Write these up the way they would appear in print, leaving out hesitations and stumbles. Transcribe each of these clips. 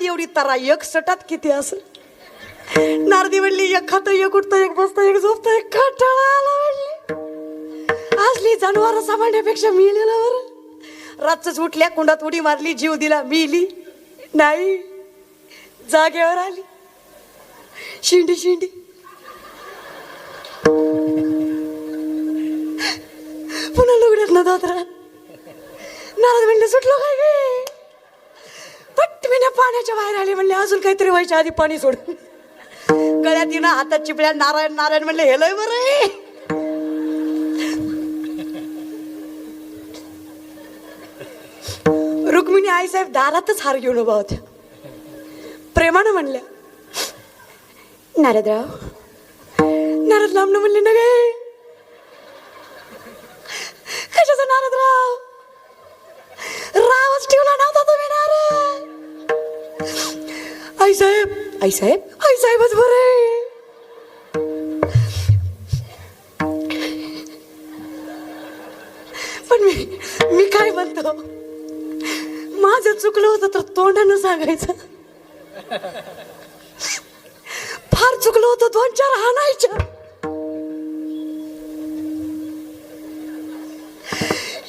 एवढी तरा एक सटात किती असेल. नारदी म्हणली एक खातं एक उठतं एक बसतं एक झोपतं एक कंटाळा आला म्हणली. असली जनावर सांभाळण्यापेक्षा मिळेलं बरं. रातच उठल्या कुंडात उडी मारली जीव दिला मिली नाही जागेवर आली शिंडी शिंडी. पुन्हा लुगड्यात न धोतरा. नारद म्हणले सुटलो काय गे. पटमीने पाण्याच्या बाहेर आले म्हणले अजून काहीतरी व्हायच्या आधी पाणी सोड. गळ्यात तिनं हातात चिपल्या नारायण नारायण म्हणले हेलोय बरं. रुक्मिणी आईसाहेब दारातच हार घेऊन उभा होत्या. प्रेमानं म्हणल्या नारदराव. नारद लांबनं म्हणले ना गे. कशाचा नारदराव. रावच ठेवला नव्हता तुम्ही नारद. आईसाहेब आईसाहेब आईसाहेबच बरे. पण मी काय म्हणतो माझं चुकलं होतं तर तोंडानं सांगायचं. फार चुकलं होतं 2-4 हाणायच्या.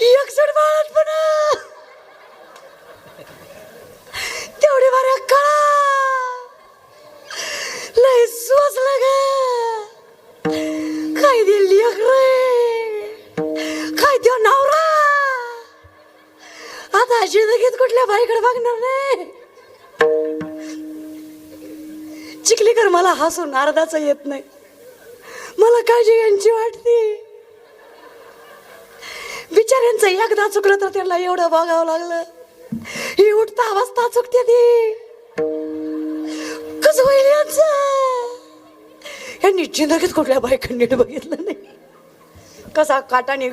एकसड बाळात तेवढी बऱ्या कळा लय सोचलं ग. काय दिली रे काय देव नवरा. आता जिंदगीत कुठल्या बाईकडे बघणार नाही. चिखलीकर मला हसून नारदाचं येत नाही. मला काळजी यांची वाटते. बिचाऱ्यांचं एकदा चुकलं तर त्यांना एवढं बघावं लागलं. ही उठता अवस्था चुकते ती कसं होईल यांचं. यांनी जिंदगीत कुठल्या बायकांनी बघितलं नाही. कसा काटाने